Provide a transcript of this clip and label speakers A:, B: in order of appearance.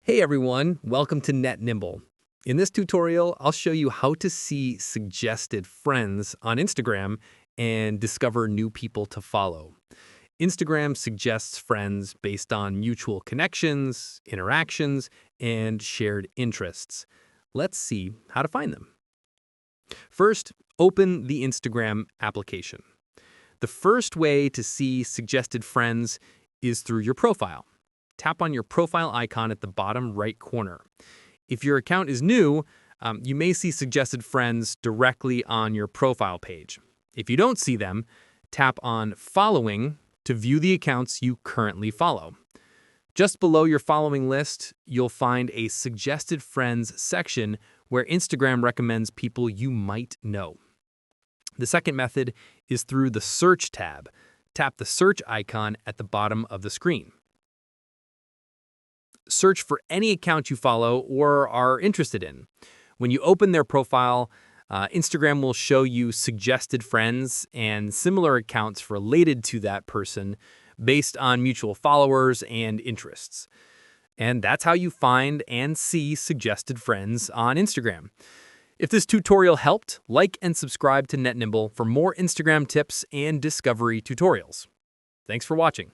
A: Hey everyone, welcome to Net Nimble. In this tutorial, I'll show you how to see suggested friends on Instagram and discover new people to follow. Instagram suggests friends based on mutual connections, interactions, and shared interests. Let's see how to find them. First, open the Instagram application. The first way to see suggested friends is through your profile. Tap on your profile icon at the bottom right corner. If your account is new, you may see suggested friends directly on your profile page. If you don't see them, tap on Following to view the accounts you currently follow. Just below your following list, you'll find a Suggested Friends section where Instagram recommends people you might know. The second method is through the Search tab. Tap the search icon at the bottom of the screen. Search for any account you follow or are interested in. When you open their profile, Instagram will show you suggested friends and similar accounts related to that person based on mutual followers and interests. And that's how you find and see suggested friends on Instagram. If this tutorial helped, like and subscribe to Net Nimble for more Instagram tips and discovery tutorials. Thanks for watching.